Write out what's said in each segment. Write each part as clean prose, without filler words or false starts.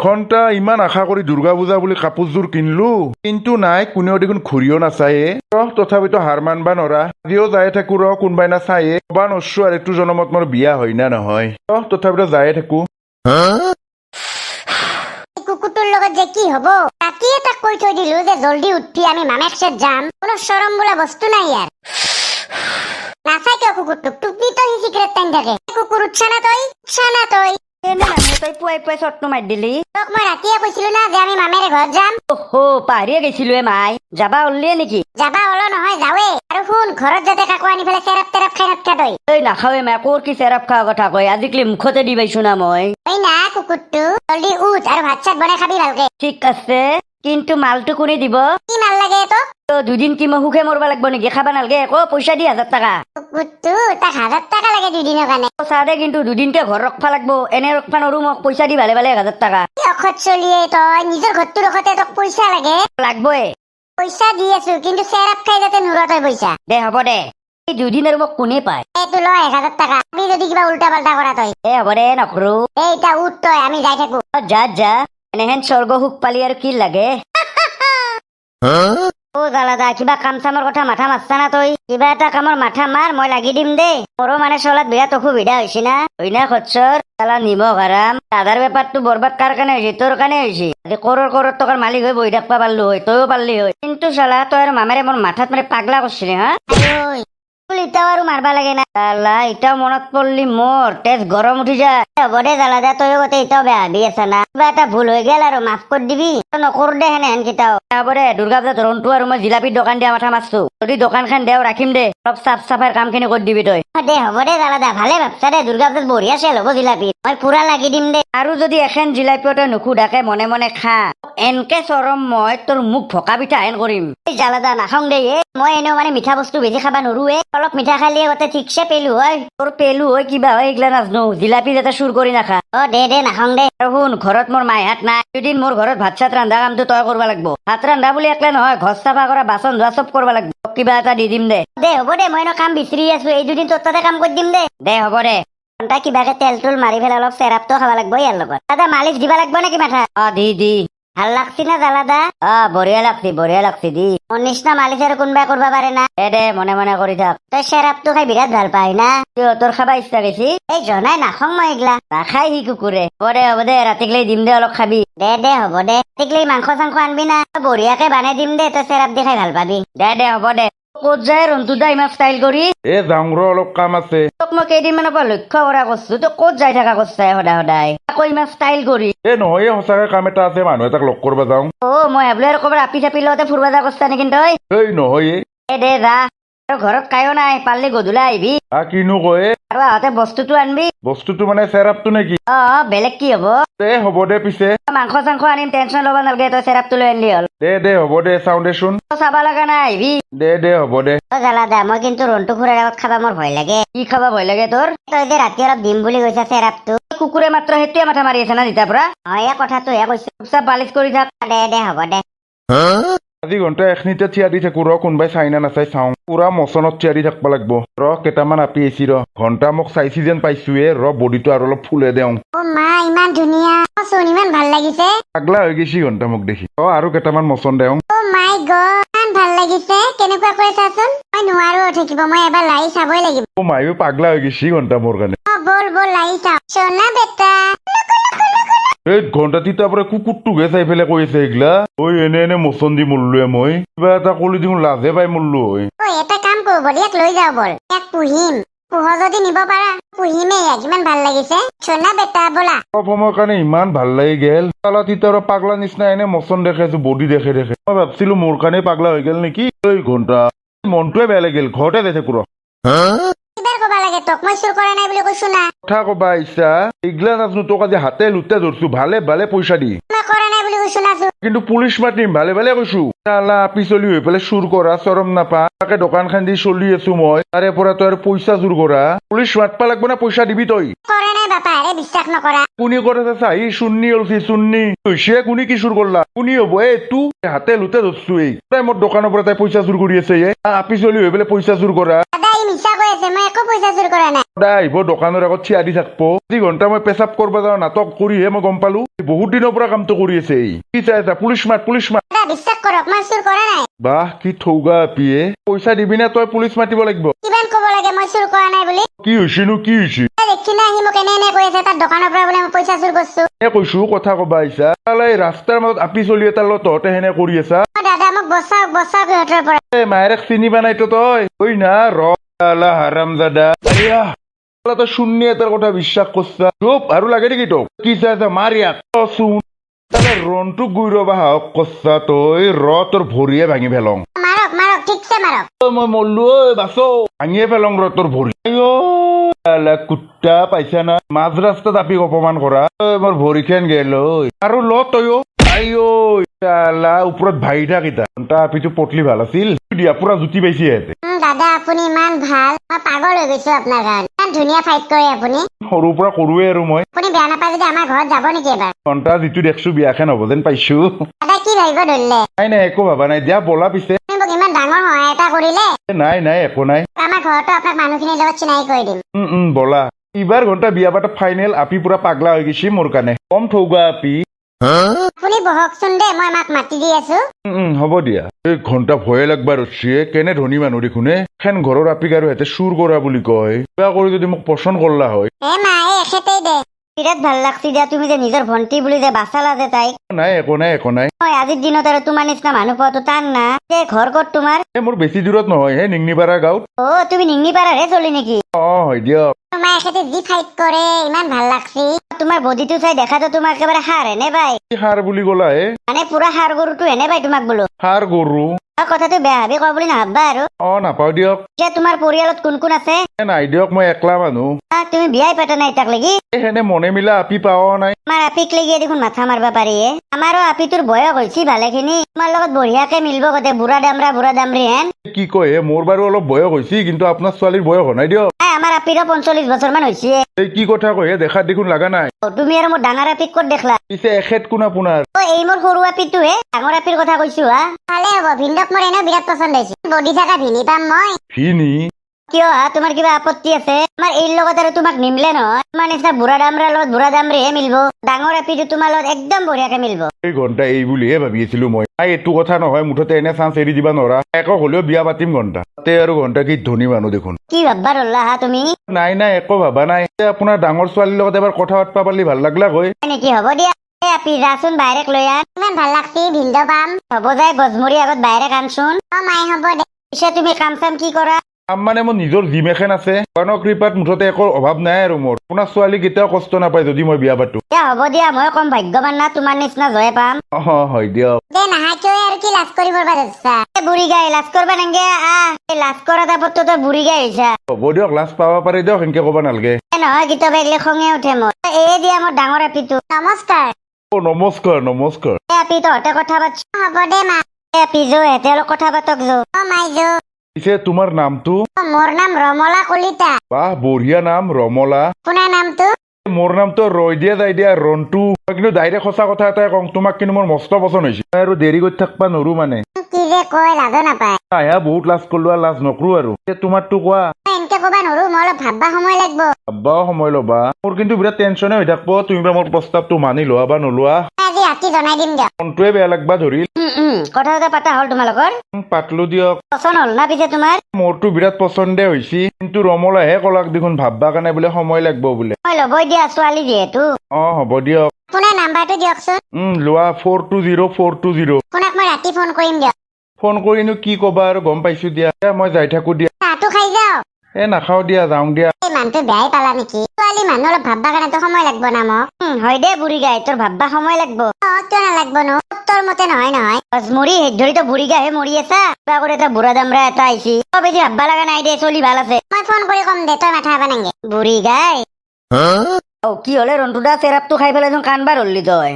ঘণ্টা ইমান আশা কৰি দুৰ্গা পূজা বুলি কাপোৰযোৰ কিনলো, কিন্তু নাই, কোনেও দেখোন ঘূৰিও নাচায়ে। তথাপিতো হাৰ মানবা নৰা, আজিও যাই থাকো কোনবাই না চায়ে, কবা নৰছো আৰু এইটো জনমত মোৰ বিয়া হয় না নহয়। তথাপিতো যায়ে থাকো। কুকুৰটোৰ লগত যে কি হব, ৰাতিয়ে তাক কৈ থৈ দিলো যে জলদি উঠি আমি মামেক চেট যাম, কোনো চৰম বোলা বস্তু নাই ইয়াৰ। নাচাই কিয় কুকুৰটোক? টুপনি তো সি চিগাৰেট টাইম থাকে। কুকুৰ উঠছা না তই? তই পুৱাই পুৱাই চটটো মাৰি দিলি। তোক মই ৰাতিয়ে কৈছিলো না যে আমি মামেৰে ঘৰত যাম। পাহৰিয়ে গৈছিলো মাই, যাবা ওলিয়ে নেকি? যাবা হলো নহয়, যাৱে। আৰু শুন, ঘৰত যাতে কাকো আনি পেলাই চেৰাপ তেৰাপ খাই নাথকা তই। তই নাখাৱে মাই, ক'ৰ কি চেৰাপ খোৱা কথা কয়, আজিকালি মুখতে দি পাইছো না মই। তই না কুকুৰটো, জলদি উঠ আৰু ভাত চাত বনাই খাবি ভালকে। ঠিক আছে, কিন্তু মালটো কোনে দিব? কি মাল লাগে তোক? দুদিন কি মই সুখে মৰবা লাগব নেকি? খাবা নালগে একো, পইচা দি 1000 টাকা। কুকুৰটো, তাক 1000 টাকা লাগে দুদিনৰ কাৰণে। চাদে কিন্তু দুদিনকে ঘৰ ৰখবা লাগব, এনে ৰখবা নৰো, মোক পইচা দি ভালে ভালে 1000 টাকা কি অখত চলিয়ে তই? নিজৰ ঘৰটো ৰখতে তোক পইচা লাগে? লাগবয়ে। পইচা দি আছো, কিন্তু চেৰাপ খাই যাতে নুৰ তই পইচা। দে হ'ব দে, এই দুদিন আৰু মোক কোনে পায়? এইটো ল 1000 টাকা, আমি যদি কিবা উল্টা পাল্টা কৰা তই। হ'ব দে, নকৰো। এইটা উঠ তই, আমি যাই থাকো। যা যা, এনেহেন স্বৰ্গ সুখ পালি আৰু কি লাগে? জালাদা, কিবা কাম চামৰ কথা মাথা মাৰছা না তই? কিবা এটা কামৰ মাথা মাৰ, মই লাগি দিম দে। মোৰো মানে চলাত বিৰাট অসুবিধা হৈছে না, হয় না খচ্চৰ? চালা নিমখ আৰাম, আধাৰ বেপাৰটো বৰবাদ কাৰ কাৰণে হৈছে? তোৰ কাৰণে হৈছে। কৰৰ টকাৰ মালিক হৈ বহি থাকবা পাৰলো হয়, তইও পাৰলি হয়। কিন্তু চালা তই আৰু মামেৰে মোৰ মাথাত মানে পাগলা কৰছিলি হা? ইটাও আৰু মাৰবা লাগে না? চালা ইটাও মনত পৰলি মোৰ তেজ গৰম উঠি যায়। হ'ব দে জালাদা, তইও গোটেই ইটাও বেয়া ভাবি আছা না? কিবা এটা ভুল হৈ গেল আৰু মাফ কৰি দিবি, নকৰো দে হেনেহেন কেইটাও। হ'ব দে, দুৰ্গা পূজাত ৰন্টু আৰু মই জিলাপিৰ দোকান দিয়া মাথা মাৰছো। যদি দোকানখন দেও ৰাখিম দে, অলপ চাফ চাফাইৰ কাম খিনি কৰি দিবি তই। দে হ'ব দে জালাদা, ভালে ভাবছা দে। দুৰ্গা পূজাত বঢ়িয়া চেল হ'ব জিলাপি, মই পুৰা লাগি দিম দে। আৰু যদি এখন জিলাপিও তই নুখুধাকে মনে মনে খা, এনকে চৰম মই তোৰ মুখ ভকা পিঠা হেন কৰিম। এই জালাদা নাখাওঁ দে। মই এনেও মানে মিঠা বস্তু বেছি খাবা নোৰোৱে, অলপ মিঠা খালিয়ে গোটেই ঠিকছে পেলো হয়। তোৰ পেলু হয় কিবা হয় এইগিলা নাজনো, জিলাপি যাতে চুৰ কৰি নাখা। দে নাখাওঁ দে। আৰু শুন, ঘৰত মোৰ মাইহাত নাই, দুদিন মোৰ ঘৰত ভাত চাত ৰান্ধা কামটো তই কৰবা লাগব। ভাত ৰান্ধা বুলি একলে নহয়, ঘৰ চাফা কৰা, বাচন ধোৱা চব কৰবা লাগব। কিবা এটা দি দিম দে। দে হ'ব দে, মই এনে কাম বিচাৰি আছো, এই দুদিন তোৰ তাতে কাম কৰি দিম দে। দে হ'ব দে। ঘণ্টা কিবাকে তেল তুল মাৰি পেলাই অলপ চেৰাপটো খাব লাগব ইয়াৰ লগত। দাদা মালিচ দিবা লাগব নেকি মাথা? দি ভাল লাগছি না জালাদা? বঢ়িয়া লাগছি দি। মোৰ নিচিনা মালিচ আৰু কোনোবাই কৰবা পাৰে না? দে মনে মনে কৰি থাক। তই চেৰাপটো খাই বিৰাট ভাল পাই না? তোৰ খাবা ইচ্ছা গৈছি? এই জনাই নাখাওঁ মই এইগিলা। নাখাই সি কুকুৰে। হ'ব দে, ৰাতিকলৈ দিম দে, অলপ খাবি। দে হ'ব দে। ৰাতিকলৈ মাংস চাংস আনবি না? বঢ়িয়াকে বানাই দিম দে, তই চেৰাপ দি খাই ভাল পাবি। দে হ'ব দে। ক'ত যায় ৰন্তু দা ইমান ষ্টাইল কৰি? যাওঁ অলপ কাম আছে। তোক মই কেইদিনমানৰ পৰা লক্ষ্য কৰা কৰছো, তই ক'ত যাই থাকা কৰছাই সদায় আকৌ ইমান ষ্টাইল কৰি? নহয়, সঁচাকে কাম এটা আছে, মানুহ এটাক লগ কৰবা যাওঁ। মই ভাবলো আৰু ক'ৰবাত আপি চাপি লওঁতে ফুৰবা যা কৰছা নেকি তই? নহয় দে যা, আৰু ঘৰত কায়ো নাই, পাৰলি গধূলা আহিবি। কিনো কয়? আৰু আহোঁতে বস্তুটো আনবি। বস্তুটো মানে চেৰাপটো নেকি? বেলেগ কি হব? হ'ব দে পিছে। মাংস চাংস আনিম, টেনচন ল'ব নালাগে, তই চেৰাপটো লৈ আনলি হ'ল। দে হ'ব দে, চাওঁ দেচোন। চাবা লগা নাই, আহিবি। দে হ'ব দে। জালাদা, মই কিন্তু ৰন্তু খুৰাৰ আগত খাবা মোৰ ভয় লাগে। কি খাবা ভয় লাগে তোৰ? তই যে ৰাতি অলপ দিম বুলি কৈছা চেৰাপটো। কুকুৰে মাত্ৰ সেইটোৱে মাথা মাৰি আছে না যেতিয়াৰ পৰা। এই কথাটোহে কৈছো। চুপচাপ বালিচ কৰি থাক। দে হ'ব দে। আজি ঘণ্টা এখনিতে থিয়া দি থাকো, কোনোবাই চাই না নাচাই চাওঁ। পুৰা মচনত থিয়া দি থাকবা লাগব। কেইটামান আপি আহিছি ঘণ্টা মোক চাইছি যেন পাইছোয়ে, বডিটো আৰু অলপ ফুলে দেওঁ। মা ইমান ধুনীয়া, চোন ইমান ভাল লাগিছে। পাগলা হৈ গৈছি ঘণ্টা মোক দেখি। আৰু কেইটামান মচন দেওঁ। মাই গড, ইমান ভাল লাগিছে। কেনেকুৱা কৰি চাচোন। মই নোৱাৰো থাকিব, মই এবাৰ লাৰি চাবই লাগিব। মায়ো পাগলা হৈ গৈছি ঘণ্টা মোৰ কাৰণে। বল লাৰি চাওঁ। সোনা বেটা, এই ঘণ্টা তিতাৰ পৰা কুকুৰটোকে চাই পেলাই কৈ আছে এইগিলা। এনে মচন দি মৰলোৱে মই। কিবা এটা কলি দেখোন লাজে পাই মৰলো হয়। এটা কাম কৰো, বল ইয়াক লৈ যাও, বল ইয়াক পুহিম। পুহ যদি নিব পাৰা পুহিমেই ইয়াক, ইমান ভাল লাগিছে। সোনা বেটা বলা। অলপ সময়ৰ কাৰণে ইমান ভাল লাগি গেল। চালা তিতাৰ পাগলা নিচিনা এনে মচন দেখাইছো, বডি দেখে। মই ভাবছিলো মোৰ কাৰণে পাগলা হৈ গেল নেকি। ঘণ্টা মনটোৱে বেয়া লাগিল, ঘৰতে যাই থাকো। কিবাৰ কবা লাগে তোক, মই চুৰ কৰা নাই বুলি কৈছো না। কথা কবা আহিছা, এইগিলা নাজনো। তোক আজি হাতে লুতে ধৰছো, ভালে পইচা দি। মই কৰা নাই বুলি কৈছো না। কিন্তু পুলিচ মাতিম, ভালে কৈছো। চালা আপি চলি হৈ পেলাই চুৰ কৰা চৰম নাপা। তাকে দোকান খান দি চলি আছো মই, তাৰে পৰা তই আৰু পইচা চুৰ কৰা। পুলিচ মাতবা লাগব না, পইচা দিবি তই। কৰা নাই বাপা, আৰে বিশ্বাস নকৰা। কোনি কৰে চাহি চুন্নি অলছি চুন্নি হৈছে। কোনি কি চুৰ কৰলা? কোনি হব এইটো? হাতে লুতে ধৰছো। এই তাই মোৰ দোকানৰ পৰা তাই পইচা চুৰ কৰি আছে। আপি চলি হৈ পেলাই পইচা চুৰ কৰা। দাদা ই মিছা কৈ আছে, আছে মই একো পইচা চুৰ কৰা নাই সদায় আহিব দোকানৰ আগত চিয়া দি থাকব 2 ঘণ্টা মই পেচাব কৰিব যাওঁ নাটক কৰিহে মই গম পালো বহুত দিনৰ পৰা কামটো কৰি আছে ই কি চাই আছা পুলিচ মাত দাদা বিশ্বাস কৰক মই চুৰ কৰা নাই বাহ কি ঠৌগা আপিয়ে পইচা দিবি না তই পুলিচ মাতিব লাগিব কিমান ক'ব লাগে মই চুৰ কৰা নাই বুলি কি হৈছেনো কি হৈছে দেখি না আহি মোক এনে কৈ আছে তাৰ দোকানৰ পৰা বোলে মই পইচা চুৰ কৰিছো কৈছো কথা কবা আহিছা এই ৰাস্তাৰ মাজত আপি চলি এটাৰ লগত তহঁতে সেনে কৰি আছা দাদা মোক বচাওক সিহঁতৰ পৰা মায়েৰেক চিনিবা নাইতো তই ঐ না হাৰাম দাদা তই শূন্য এটাৰ কথা বিশ্বাস কৰছা চুপ আৰু লাগে নেকি তোক কি চাই আছা মাৰ ইয়াক চোন ৰনটো গুই ৰবা সাহস কৰছা তই তোৰ ভৰিয়ে ভাঙি পেলং মাৰক ঠিকছে মাৰক মই মল্লো ঐ বাছো ভাঙিয়ে পেলং তোৰ ভৰি কুত্তা পাইছা না মাজ ৰাস্তাত আপি অপমান কৰা মোৰ ভৰিখন গেল আৰু ল তয়ো ওপৰত ভাই থাক এটা আপিটো পটলি ভাল আছিল দিয়া পুৰা জুতি পাইছি সিহঁতে দাদা আপুনি ইমান ভাল মই পাগল হৈ গৈছো আপোনাৰ কাৰণে ইমান ধুনীয়া ফাইট কৰে আপুনি সৰুৰ পৰা কৰোৱে আৰু মই আপুনি বেয়া নাপায় যদি আমাৰ ঘৰত যাব নেকি এবাৰ ঘণ্টা যিটো দেখছো বিয়াখন হ'ব যেন পাইছো দাদা কি ভাবিব ধৰিলে নাই একো ভাবা নাই দিয়া বলা পিছে আপুনি মোক ইমান ডাঙৰ সহায় এটা কৰিলে নাই একো নাই আমাৰ ঘৰতো আপোনাক মানুহখিনিৰ লগত চিনাকি কৰি দিম বলা এইবাৰ ঘণ্টা বিয়া পাতা ফাইনেল আপি পুৰা পাগলা হৈ গৈছে মোৰ কাৰণে কম ঠৌগা আপি আপুনি বহকচোন দে মই আমাক মাতি দি আছো হ'ব দিয়া এই ঘণ্টা ভয়ে লাগবা ৰচিয়ে কেনে ধনী মানুহ দেখোনে খেন ঘৰৰ আপিক আৰু সিহঁতে চুৰ কৰা বুলি কয় কিবা কৰি যদি মোক পচন্দ কৰলা হয় মা এখেতেই দে বিৰাট ভাল লাগছি দিয়া তুমি যে নিজৰ ভণ্টি বুলি যে বাচালা যে তাইক নাই একো নাই মই আজিৰ দিনত আৰু তোমাৰ নিচিনা মানুহ পোৱাটো টান না ঘৰ ক'ত তোমাৰ মোৰ বেছি দূৰত নহয় হে নিংনিপাৰা গাঁৱত তুমি নিংনিপাৰাৰহে চলি নেকি হয় দিয়ক তোমাৰ এখেতে যি ফাইট কৰে ইমান ভাল লাগছি তোমাৰ বডিটো চাই দেখাতো তোমাৰ একেবাৰে সাৰ হেনে পাই সাৰ বুলি ক'লা হে মানে পুৰা সাৰ গৰুটো হেনে পাই তোমাক বোলো সাৰ গৰু কথাটো বেয়া ভাবি কয় বুলি নাভাববা আৰু নাপাও দিয়ক এতিয়া তোমাৰ পৰিয়ালত কোন কোন আছে নাই দিয়ক মই একলা মানুহ তুমি বিয়াই পাতা নাই তাক লাগি সেনে মনে মিলা আপি পাৱা নাই আমাৰ আপিক লাগি দেখোন মাথা মাৰবা পাৰি আমাৰো আপিটোৰ বয়স হৈছে ভালেখিনি তোমাৰ লগত বঢ়িয়াকে মিলিব গোটেই বুঢ়া দামৰি হেন কি কয় হে মোৰ বাৰু অলপ বয়স হৈছে কিন্তু আপোনাৰ ছোৱালীৰ বয়স হোৱা নাই দিয়ক আমাৰ আপিৰো 45 বছৰ মান হৈছে এই কি কথা কয় দেখাত দেখোন লাগা নাই তুমি আৰু মোৰ ডাঙৰ আপিক ক'ত দেখলা পিছে এখেত কোন আপোনাৰ এই মোৰ সৰু আপিটো হে ডাঙৰ আপিৰ কথা কৈছো হা ভালে হ'ব ভিন্দক মোৰ এনেও বিৰাট পচন্দ হৈছে বডি থকা ভিনি পাম মই ভিনি কিয় তোমাৰ কিবা আপত্তি আছে তোমাৰ এই লগত আৰু তোমাক নিমিলে নহয় তোমাৰ নিচিনা বুঢ়া দামৰাৰ লগত বুঢ়া দামৰিহে মিলিব ডাঙৰ আপিটো তোমাৰ লগত একদম বঢ়িয়াকে মিলিব এই ঘণ্টা এই বুলিহে ভাবি আছিলো মই এইটো কথা নহয় মুঠতে এনে চান্স এৰি দিবা নৰা একো হলেও বিয়া পাতিম ঘণ্টা তাতে আৰু ঘণ্টা কি ধনী মানুহ দেখোন কি ভাববা ৰলা হা তুমি নাই একো ভাবা নাই আপোনাৰ ডাঙৰ ছোৱালীৰ লগত এবাৰ কথা পাতবা পাৰলি ভাল লাগলা হয় নেকি হ'ব দিয়া আপি যাচোন বাইৰেক লৈ আন ইমান ভাল লাগছি ভিন্দ পাম হ'ব যায় গজমুৰি আগত বাইৰেক আনচোন মাই হ'ব দে পিছে তুমি কাম চাম কি কৰা মানে মোৰ নিজৰ জিম এখন আছে ভগৱানৰ কৃপাত মুঠতে একো অভাৱ নাই আৰু মোৰ আপোনাৰ ছোৱালী কেতিয়াও কষ্ট নাপায় যদি মই বিয়া পাতো হ'ব দিয়া মই কম ভাগ্যৱান না তোমাৰ নিচিনা জয়ে পাম হয় দিয়ক দে নাহাই কিয় আৰু কি লাজ কৰিব পাৰিছা বুঢ়ী গাই লাজ কৰবা নাংগে লাজ কৰা তাপত তই বুঢ়ী গাই হৈছা হ'ব দিয়ক লাজ পাব পাৰি দিয়ক সেনকে ক'ব নালাগে নহয় কেতিয়াবা এগিলে খঙে উঠে মোৰ এই দিয়া মোৰ ডাঙৰ আপিটো নমস্কাৰ নমস্কাৰ আপি তহঁতে কথা পাতছ হ'ব দে মা আপি যো হেতে অলপ কথা পাতক যো মাই যো পিছে তোমাৰ নামটো মোৰ নাম ৰমলা কলিতা বাহ বঢ়িয়া নাম ৰমলা আপোনাৰ নামটো মোৰ নামটো ৰৈ দিয়া যাই দিয়া ৰন্টু মই কিন্তু ডাইৰেক্ট সঁচা কথা এটাই কওঁ তোমাক কিন্তু মোৰ মস্ত পচন্দ হৈছে আৰু দেৰি কৰি থাকবা নৰো মানে কি যে কয় লাজ নাপায় বহুত লাজ কৰিলো আৰু লাজ নকৰো আৰু তোমাৰতো কোৱা এনেকে কবা নৰো মই অলপ ভাববা সময় লাগব ভাববাও সময় ল'বা মোৰ কিন্তু বিৰাট টেনচনে হৈ থাকব তুমি বা মোৰ প্ৰস্তাৱটো মানি লোৱা বা নোলোৱা আজি ৰাতি জনাই দিম দিয়ক মনটোৱে বেয়া লাগবা ধৰিল কথা পাতা হ'ল তোমালোকৰ পাতলো দিয়ক পচন্দ হ'ল না পিছে তোমাৰ মোৰতো বিৰাট পচন্দে হৈছে কিন্তু ৰমলাহে ক'লাক দেখোন ভাববা কাৰণে বোলে সময় লাগব বোলে মই ল'বই দিয়া ছোৱালী যিহেতু হ'ব দিয়ক আপোনাৰ নাম্বাৰটো দিয়কচোন লোৱা 420 আপোনাক মই ৰাতি ফোন কৰিম দিয়ক ফোন কৰিনো কি কবা আৰু গম পাইছো দিয়া মই যাই থাকো দিয়া চাহটো খাই যাওঁ নাখাও দিয়া যাওঁ দিয়া এই মানুহটো বেয়াই পালা নেকি ছোৱালী মানুহ অলপ ভাববা কাৰণেতো সময় লাগব না মোক হয় দে বুঢ়ী গাই তোৰ ভাববা সময় লাগব কিয় নালাগব নো তোৰ মতে নহয় মৰি হেত ধৰি তো বুঢ়ী গাহে মৰি আছা কিবা কৰি এটা বুঢ়া দামৰা এটা আহিছি বেছি ভাববা লগা নাই দে চলি ভাল আছে মই ফোন কৰি কম দে তই মাথা খাবা নাংগে বুঢ়ী গাই কি হলে ৰন্টুদা চেৰাপটো খাই পেলাই কাণবাৰ হলি তই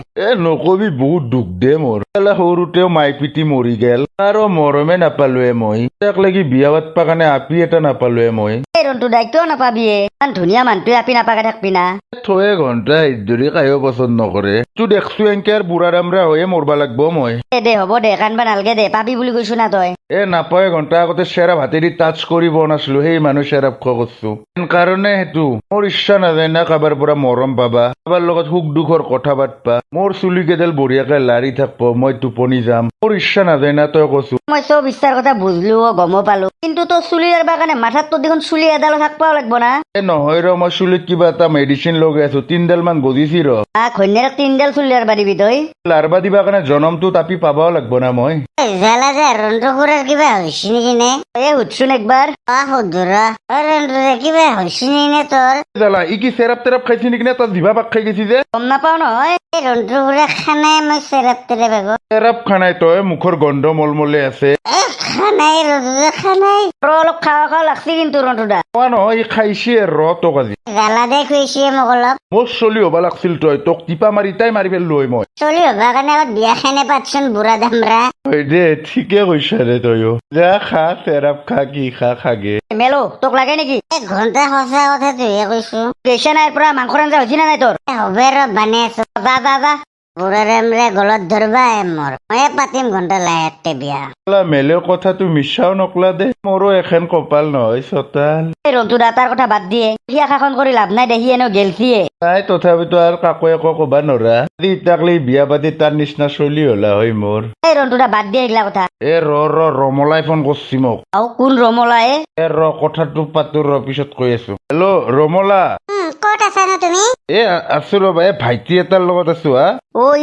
নকবি বহুত দুখ দে মোৰ সৰুতেও মাই পিটি মৰি গেল আৰু মৰমে নাপালোৱে মই তাক লাগি বিয়া পাতবা কাৰণে আপি এটা নাপালোৱে মই ৰন্টুদা কিয় নাপাবিয়ে ইমান ধুনীয়া মানুহটোৱে আপি নাপাকে থাকবি না থয়ে ঘণ্টা ইদৰি কাহিও পচন্দ নকৰে তোৰ দেখছো এনকে আৰু বুঢ়া দামৰা হৈয়ে মৰবা লাগব মই দে হ'ব দে কাণবা নালগে দে পাবি বুলি কৈছো না তই নাপায় ঘণ্টা আগতে চেৰাপ হাতেদি টাচ কৰিব নাছিলো সেই মানুহ চেৰাপ খোৱা কৰছো কাৰণে সেইটো মোৰ ইচ্ছা নাযায় না কাৰোবাৰ পৰা মৰম পাবা কাৰোবাৰ লগত সুখ দুখৰ কথা পাতবা মোৰ চুলি কেইডাল বঢ়িয়াকে লাৰি থাকব মই টোপনি যাম মোৰ ইচ্ছা নাযায় না তই কৈছো মই চব ইচ্ছাৰ কথা বুজলো গমো পালো কিন্তু তোৰ চুলি এৰবা কাৰণে মাথাত তোৰ দেখোন চুলি এডালো থাকবাও লাগব না নহয় ৰ মই চুলিত কিবা এটা মেডিচিন লগাই আছো 3ডাল মান গজিছি ৰ ঘৈণীয়েৰক 3ডাল চুলি এৰবা দিবি তই লাৰবা দিবা কাৰণে জনমটো তাপি পাবাও লাগব না মই জালা যে ৰন্টু খুৰাৰ কিবা হৈছে নেকি নে সুধছোন একবাৰ সুধৰা ৰন্টু কিবা হৈছে নেকি নে তোৰ জালা ই কি চেৰাপ তেৰাপ খাইছি নেকি নে তাত জিভা পাক খাই গৈছি যে গম নাপাও নহয় এই ৰন্টু খুৰা খানাই মই চেৰাপ তেৰে বাগো চেৰাপ খানাই তই মুখৰ গন্ধ মলমলে আছে খানাই ৰন্টু খানাই আৰু অলপ খাৱা খাৱা লাগছি কিন্তু ৰন্টুদা কোৱা নহয় ই খাইছি ৰ তোক আজি জালা দে খুৱাইছে মোক অলপ মোৰ চলি হবা লাগছিল তই তোক টিপা মাৰি তাই মাৰি পেলো মই চলি হবা কাৰণে আগত বিয়া খানে পাতচোন বুঢ়া দামৰা হয় দে ঠিকে কৈছা দে তইও যা খা চেৰাপ খা কি খা খাগে মেলো তোক লাগে নেকি 1 ঘণ্টা সঁচা কথা তুহে কৈছো গেছা নাই পৰা মাংসৰ আঞ্জা হৈছে না নাই তোৰ হবে ৰ বানে আছো বা বা বা বুঢ়া দামৰে গলত ধৰবা মোৰ ময়ে পাতিম ঘণ্টা লাহেতে বিয়া মেলেও কথাটো মিছাও নকলা দে মোৰো এখন কপাল নহয় চতাল এই ৰন্টুদা তাৰ কথা বাদ দিয়ে সি আশাখন কৰি লাভ নাই দে সি এনেও গেলছিয়ে তাই তথাপিতো আৰু কাকো একো কবা নৰা আজি ইটাকলি বিয়া পাতি তাৰ নিচিনা চলি হলা হয় মোৰ এই ৰন্টুদা বাদ দিয়ে এইগিলা কথা ৰমলাই ফোন কৰছি মোক আৰু কোন ৰমলা কথাটো পাতো পিছত কৈ আছো হেল্ল' ৰমলা ক'ত আছা নো তুমি আছো ৰবা ভাইটি এটাৰ লগত আছো হা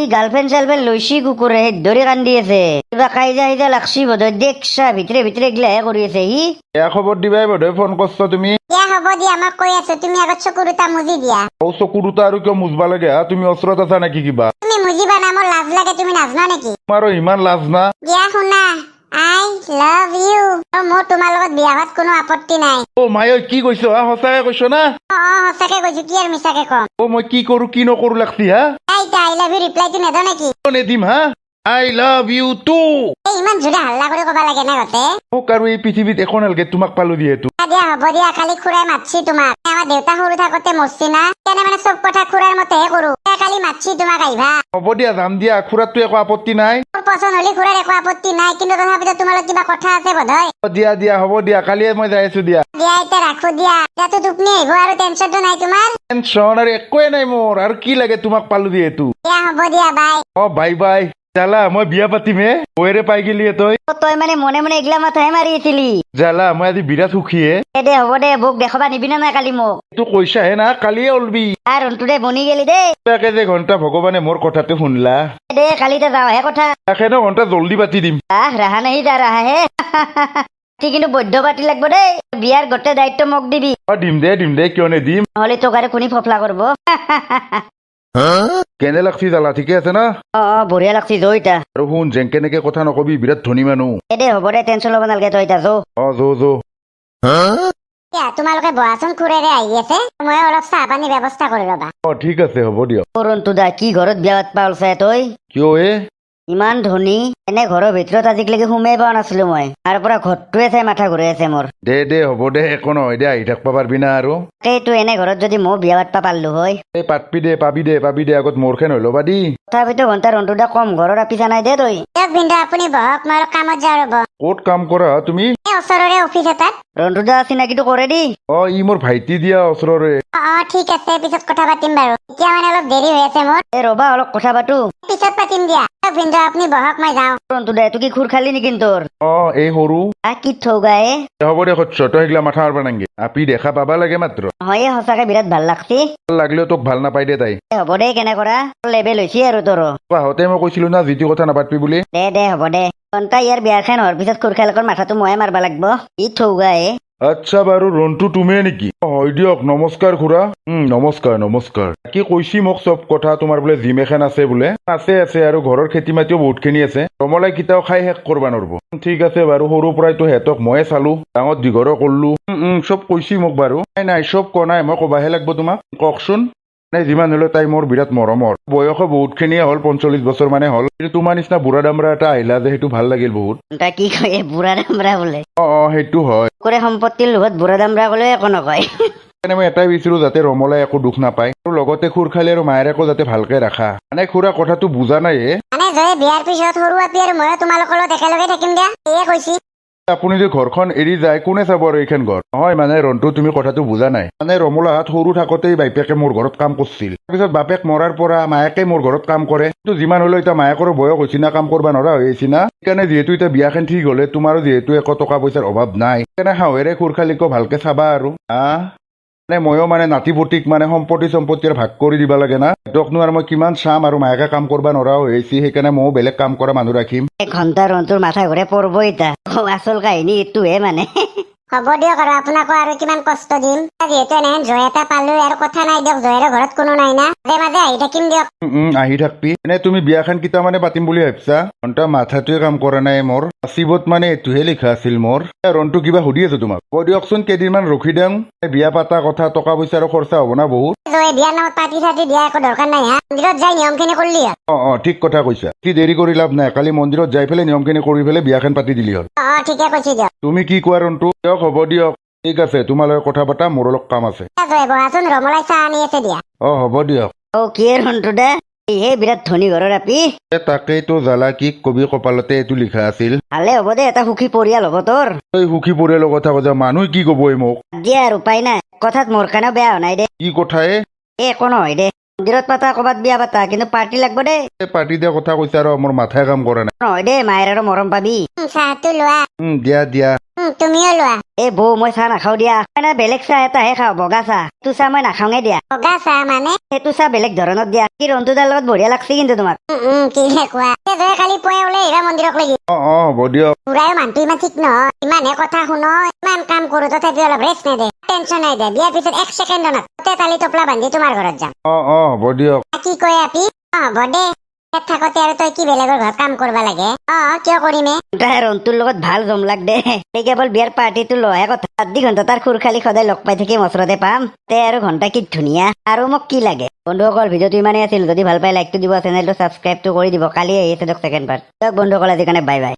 ই গাৰ্লফ্ৰেণ্ড চাৰ্লফ্ৰেণ্ড লৈছি কুকুৰে ধৰি কান্দি আছে কিবা কাইজা সাইজা লাগছি বোধহয় দেখছা ভিতৰে ভিতৰে গিলাহে কৰি আছে সি খবৰ দিবাই বোধহয় ফোন কৰছ তুমি দিয়া হ'ব দিয়া মই কৈ আছো তুমি আগত চকু দুটা মুজি দিয়া চকু দুটা আৰু কিয় মুজবা লাগে হা তুমি ওচৰত আছা নেকি কিবা তুমি মুজিবা না মোৰ লাজ লাগে তুমি নাজনা নেকি তোমাৰো ইমান লাজ না দিয়া শুনা আই লাভ ইউ মোৰ তোমাৰ লগত বিয়া হোৱাত কোনো আপত্তি নাই মায়ে কি কৈছ হা সঁচাকে কৈছ না সঁচাকে কৈছো কি আৰু মিছাকে কম মই কি কৰো কি নকৰো লাগছি হা আই লাভ ইউ ৰিপ্লাইটো নেদ নেকি নেদিম হা আই লাভ ইউ টু ইমান জোৰে হাল্লা কৰি ক'বা লাগে নে গতে মোক আৰু এই পৃথিৱীত একো নালাগে তোমাক পালো যিহেতু দিয়া হ'ব দিয়া কালি খুৰাই মাতছি তোমাক আমাৰ দেউতা সৰু থাকোতে মৰছি না তেনে মানে চব কথা খুৰাৰ মতেহে কৰো কালি মাতছি তোমাক আহিবা হ'ব দিয়া যাম দিয়া খুৰাতো একো আপত্তি নাই মোৰ পচন্দ হলি খুৰাৰ একো আপত্তি নাই কিন্তু তথাপিতো তোমালোক কিবা কথা আছে বোধহয় দিয়া হ'ব দিয়া কালিয়ে মই যাই আছো দিয়া দিয়া এতিয়া ৰাখো দিয়া এতিয়াতো টোপনি আহিব আৰু টেনচনটো নাই তোমাৰ টেনচন আৰু একোৱে নাই মোৰ আৰু কি লাগে তোমাক পালো যিহেতু দিয়া হ'ব দিয়া বাই বাই বাই জালা মই বিয়া পাতিম হে বৌৰে পাই গেলি তই মানে মনে মনে এগিলা মাথাহে মাৰি আছিলি জালা মই আজি বিৰাট সুখীয়ে দে হ'ব দে বৌক দেখাবা নিবি না নাই কালি মোক এইটো কৈছাহে না কালিয়ে ওলবি আৰু ৰন্টুদে বনি গেলি দেই তাকে যে ঘণ্টা ভগৱানে মোৰ কথাটো শুনলা দে কালিতে যাওঁহে কথা তাকে ন ঘণ্টা জল্দি পাতি দিম ৰাহা নাহি যা ৰাহা হে কিন্তু বৈধ্য পাতি লাগব দেই বিয়াৰ গোটেই দায়িত্ব মোক দিবি দিম দে কিয় নিদিম নহলে তোক আৰু কোনে ফফলা কৰিব কেনে লাগছি জালা ঠিকে আছে না বঢ়িয়া লাগছি যৌ ইতা আৰু শুন যেনেকে কথা নকবি বিৰাট ধনী মানুহ দে হ'ব দে টেনচন ল'ব নালাগে তই ইতা যৌ যৌ তোমালোকে বহাচোন খুৰেৰে আহি আছে মই অলপ চাহ পানী ব্যৱস্থা কৰি ৰবা ঠিক আছে হ'ব দিয়ক ৰন্টুদা কি ঘৰত বিয়া পাতবা ওলছা তই কিয় ইমান ধনী এনে ঘৰৰ ভিতৰত আজিলৈকে সোমাই পোৱা নাছিলো মই তাৰ পৰা ঘৰটোৱে চাই মাথা ঘূৰাই আছে মোৰ দে হ'ব দে একো নহয় দে আহি থাকবা পাৰবি না আৰু সেইটো এনে ঘৰত যদি মই বিয়া পাতবা পাৰলো হয় পাতবি দে পাবি দে আগত মোৰখন হৈ ল'বা দি তথাপিতো ঘণ্টা ৰন্টুদা কম ঘৰত আপিছা নাই দে তই ভিনদেউ আপুনি বহক মই অলপ কামত যাওঁ ৰব ক'ত কাম কৰা তুমি ওচৰৰে অফিচ এটাত ৰন্টুদা চিনাকিটো কৰে দি ই মোৰ ভাইটি দিয়া ওচৰৰে ঠিক আছে পিছত কথা পাতিম বাৰু এতিয়া মানে অলপ দেৰি হৈ আছে মোৰ ৰবা অলপ কথা পাতো পিছত পাতিম দিয়া ভিনদেউ আপুনি বহক মই যাওঁ ৰন্টুদা এইটো কি খুৰ খালি নেকি তোৰ এই সৰু কি থৌগায়ে হ'ব দে সচ্ছ তই সেইগিলা মাথা মাৰবা নাংগে আপি দেখা পাবা লাগে মাত্ৰ হয়ে সঁচাকে বিৰাট ভাল লাগছি লাগলেও তোক ভাল নাপাই দে তাই হ'ব দে কেনে কৰা লেবেল হৈছে আৰু তোৰ পাহতে মই কৈছিলো না যিটো কথা নাপাতবি বুলি দে হ'ব দে ঘণ্টা ইয়াৰ বিয়াখন হোৱাৰ পিছত খুৰ খালকৰ মাথাটো ময়ে মাৰবা লাগব ই থৌগায়ে আচ্ছা বাৰু ৰন্টু তুমিয়ে নেকি হয় দিয়ক নমস্কাৰ খুৰা নমস্কাৰ কি কৈছি মোক চব কথা তোমাৰ বোলে জিম এখন আছে বোলে আছে আৰু ঘৰৰ খেতি মাতিও বহুতখিনি আছে ৰমলাই কিটাও খাই শেষ কৰবা নৰব ঠিক আছে বাৰু সৰুৰ পৰাইতো সিহঁতক ময়ে চালো ডাঙৰ দীঘৰো কৰলো চব কৈছি মোক বাৰু নাই চব কোৱা নাই মই কবাহে লাগব তোমাক কওকচোন যিমান হলেও তাই মোৰ বিৰাট মৰমৰ বয়সো বহুতখিনিয়ে হ'ল 45 বছৰ মানে হ'ল কিন্তু তোমাৰ নিচিনা বুঢ়া দামৰা এটা আহিলা যে সেইটো ভাল লাগিল বহুত তাই কি কয় বুঢ়া দামৰা বোলে সেইটো হয় কৰে সম্পত্তিৰ লোভত বুঢ়া দামৰা ক'লে একো নকয় সেইকাৰণে মই এটাই বিচাৰো যাতে ৰমলাই একো দুখ নাপায় আৰু লগতে খুৰখালি আৰু মায়েৰকো যাতে ভালকে ৰাখা মানে খুৰা কথাটো বুজা নাই মানে জয়ে বিয়াৰ পিছত সৰু আপি আৰু ময়ো তোমালোকৰ লগত একেলগে থাকিম দিয়া সেয়ে কৈছি আপুনি যে ঘৰখন এৰি যায় কোনে চাব আৰু এইখন ঘৰ নহয় মানে ৰন্টু তুমি কথাটো বুজা নাই মানে ৰমলাহাত সৰু থাকোতেই বাপেকে মোৰ ঘৰত কাম কৰিছিল তাৰপিছত বাপেক মৰাৰ পৰা মায়েকে মোৰ ঘৰত কাম কৰে কিন্তু যিমান হ'লেও এতিয়া মায়েকৰো বয়স হৈছে না কাম কৰিব নোৱাৰা হৈ আহিছে না সেইকাৰণে যিহেতু এতিয়া বিয়াখন ঠিক হ'লে তোমাৰো যিহেতু একো টকা পইচাৰ অভাৱ নাই সেইকাৰণে শাহুৱেৰে খুৰখালিকো ভালকে চাবা আৰু মানে ময়ো মানে নাতিপুতিক মানে সম্পত্তি ভাগ কৰি দিব লাগে না সিহঁতকনো আৰু মই কিমান চাম আৰু মায়েকে কাম কৰিব নোৱাৰা হৈ আহিছে সেইকাৰণে ময়ো বেলেগ কাম কৰা মানুহ ৰাখিম ঘন্টা ৰন্তুৰ মাথা ঘূৰে পৰব এতিয়া আচল কাহিনী এইটোহে মানে হ'ব দিয়ক আৰু আপোনাকো আৰু কিমান কষ্ট দিম যিহেতু এনেহেন জয় এটা পালো আৰু কথা নাই দিয়ক জয়ৰ ঘৰত কোনো নাই না মাজে মাজে আহি থাকিম দিয়ক আহি থাকবি এনে তুমি বিয়াখন কেইটা মানে পাতিম বুলি ভাবছা ঘণ্টা মাথাটোৱে কাম কৰা নাই মোৰ আচিবত মানে এইটোহে লিখা আছিল মোৰ ৰন্টু কিবা সুধি আছো তোমাক কৈ দিয়কচোন কেইদিনমান ৰখি দিওঁ বিয়া পাতা কথা টকা পইচাৰো খৰচা হ'ব না বহুত জয় বিয়াৰ নামত পাৰ্টি চাৰ্টি দিয়া একো দৰকাৰ নাই হা মন্দিৰত যাই নিয়মখিনি কৰিলি হ'ল ঠিক কথা কৈছা কি দেৰি কৰি লাভ নাই কালি মন্দিৰত যাই পেলাই নিয়মখিনি কৰি পেলাই বিয়াখন পাতি দিলি হ'ল ঠিকে কৈছে দিয়ক তুমি কি কোৱা ৰন্টু দিয়ক হ'ব দিয়ক ঠিক আছে তোমালৈ কথা পতা মোৰ অলপ কাম আছে জয় বহাচোন ৰমলাই চাহ আনি আছে দিয়া হ'ব দিয়ক কি ৰন্তু দে হে বিৰাট ধনী ঘৰৰ আপি তাকেইতো জ্বালা কি কবি কপালতে এইটো লিখা আছিল ভালে হ'ব দে এটা সুখী পৰিয়াল হ'ব তোৰ এই সুখী পৰিয়ালৰ কথা কৈছা মানুহ কি কব এই মোক দিয়া আৰু উপায় নাই কথাত মোৰ কাৰণেও বেয়া হোৱা নাই দে কি কথাই একো নহয় দে মন্দিৰত পাতা ক'ৰবাত বিয়া পাতা কিন্তু পাৰ্টি লাগব দে পাৰ্টি দিয়া কথা কৈছা আৰু মোৰ মাথাই কাম কৰা নাই নহয় দে মায়েৰ আৰু মৰম পাবি চাহটো লোৱা দিয়া তুমিও লোৱা এ বৌ মই চাহ নাখাও দিয়া মানে বেলেগ চাহ এটাহে খাওঁ বগা চাহ সেইটো চাহ মই নাখাওঁগে দিয়া বগা চাহ মানে সেইটো চাহ বেলেগ ধৰণত দিয়া কি ৰন্তুদাৰ লগত বঢ়িয়া লাগছে কিন্তু তোমাক কিহে কোৱা জয় কালি পুৱাই ওলাই আহিবা মন্দিৰক লাগি হ'ব দিয়ক বুঢ়ায়ো মানুহটো ইমান ঠিক নহয় ইমানহে কথা শুনো ইমান কাম কৰো তথাপি অলপ ৰেষ্ট নেদে টেনচন নাই দে বিয়াৰ পিছত এক ছেকেণ্ড নাতে তালি টপলা বান্ধি তোমাৰ ঘৰত যাম হ'ব দিয়ক কি কয় আপি হ'ব দে ইয়াত থাকোতে আৰু তই কি বেলেগৰ ঘৰত কাম কৰিব লাগে কিয় কৰিমে তাই ৰন্তুৰ লগত ভাল জম লাগ দে সেই কেৱল বিয়াৰ পাৰ্টিটো লহে কথা 2 ঘণ্টা তাৰ খুৰখালি সদায় লগ পাই থাকি মচৰতে পাম তে আৰু ঘণ্টা কি ধুনীয়া আৰু মোক কি লাগে বন্ধুসকল ভিডিঅ'টো ইমানেই আছিল যদি ভাল পাই লাইকটো দিব চেনেলটো ছাবস্ক্ৰাইবটো কৰি দিব কালি আহিছে দিয়ক ছেকেণ্ড পাৰ্ট বন্ধুসকল আজি কাৰণে বাই বাই